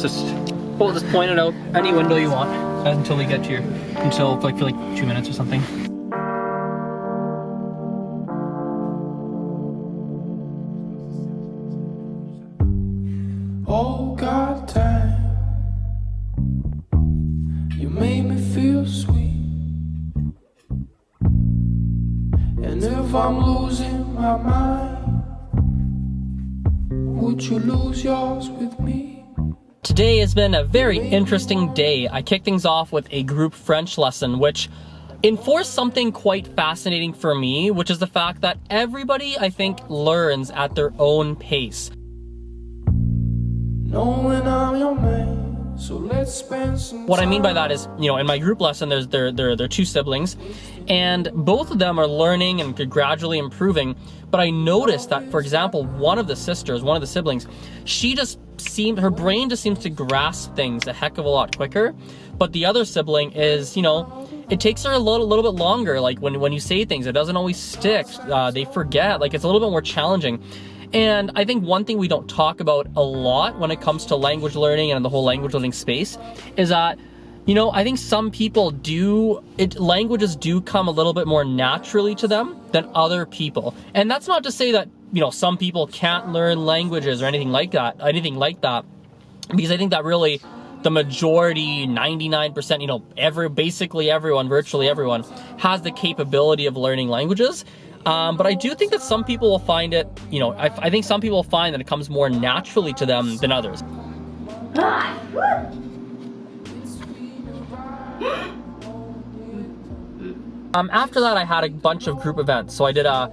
just point it out any window you want until we get to for like 2 minutes or something. Oh God damn, you made me feel sweet. And if I'm losing my mind, would you lose yours with me? Today has been a very interesting day. I kicked things off with a group French lesson, which enforced something quite fascinating for me, which is the fact that everybody, I think, learns at their own pace. Knowing I'm your man, so let's spend some What I mean by that is, you know, in my group lesson, there are 2 siblings, and both of them are learning and gradually improving. But I noticed that, for example, one of the siblings, her brain just seems to grasp things a heck of a lot quicker. But the other sibling is, you know, it takes her a little bit longer. Like when you say things, it doesn't always stick. They forget. Like, it's a little bit more challenging. And I think one thing we don't talk about a lot when it comes to language learning and the whole language learning space is that, you know, I think some people languages do come a little bit more naturally to them than other people. And that's not to say that, you know, some people can't learn languages or anything like that, because I think that really the majority, 99%, you know, basically everyone, virtually everyone, has the capability of learning languages. But I do think that some people will find it, you know, I think some people will find that it comes more naturally to them than others. After that, I had a bunch of group events. So I did a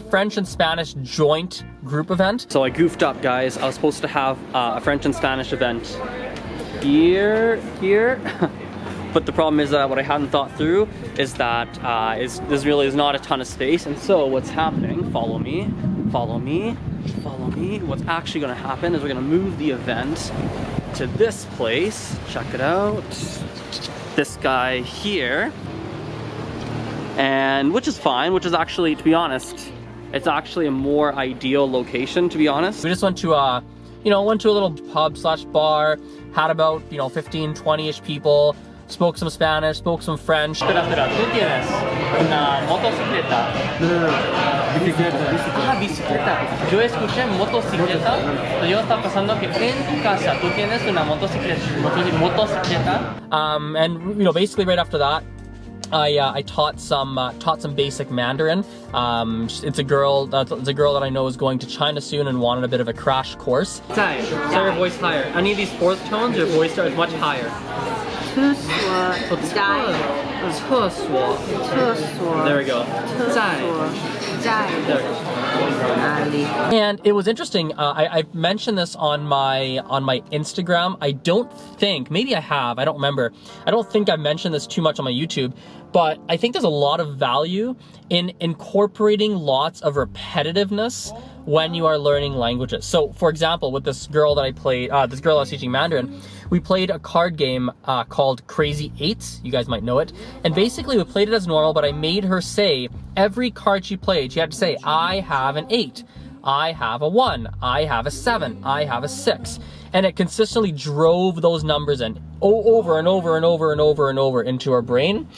French and Spanish joint group event. So I goofed up, guys. I was supposed to have a French and Spanish event here. But the problem is that what I hadn't thought through is that there really is not a ton of space. And so what's happening, follow me. What's actually gonna happen is we're gonna move the event to this place. Check it out. This guy here. And which is fine, which is actually, to be honest, it's actually a more ideal location, to be honest. We just went to a little pub/bar, had about, 15, 20-ish people. Spoke some Spanish, spoke some French. Espera, ¿tú tienes una motocicleta? No. Bicicleta. Bicicleta. Yo escuché motocicleta, pero yo estaba pensando que en tu casa tú tienes una motocicleta. And basically right after that, I taught some basic Mandarin. It's a girl that I know is going to China soon and wanted a bit of a crash course. Say your voice higher. Any of these 4th tones, your voice is much higher. There we go. And it was interesting. I've mentioned this on my Instagram. I don't think, maybe I have, I don't remember. I don't think I've mentioned this too much on my YouTube, but I think there's a lot of value in incorporating lots of repetitiveness when you are learning languages. So for example, with this girl that I played, this girl I was teaching Mandarin, we played a card game called Crazy Eights. You guys might know it. And basically we played it as normal, but I made her say every card she played, she had to say, I have an 8, I have a 1, I have a 7, I have a 6. And it consistently drove those numbers in over and over and over and over and over into her brain.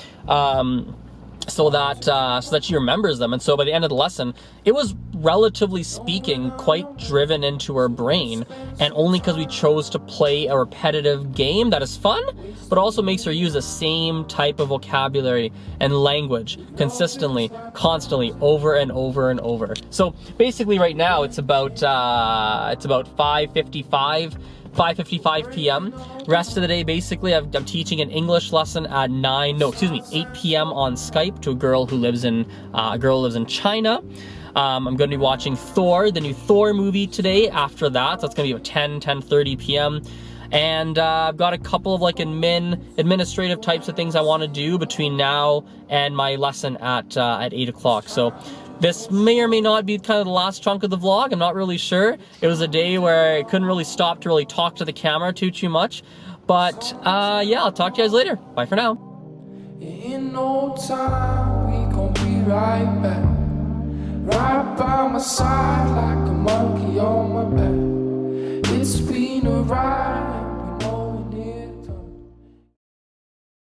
So that she remembers them. And so by the end of the lesson, it was relatively speaking quite driven into her brain, and only because we chose to play a repetitive game that is fun, but also makes her use the same type of vocabulary and language consistently, constantly, over and over and over. So basically right now it's about 5:55 p.m. Rest of the day, basically, I'm teaching an English lesson at 8 p.m. on Skype to a girl who lives in China. I'm going to be watching Thor, the new Thor movie today. After that, so that's going to be about 10:30 p.m. And I've got a couple of administrative types of things I want to do between now and my lesson at 8 o'clock. So this may or may not be kind of the last chunk of the vlog. I'm not really sure. It was a day where I couldn't really stop to really talk to the camera too much. But yeah, I'll talk to you guys later. Bye for now. In no time, we gon' be right back. Right by my side like a monkey on my back. It's been a ride.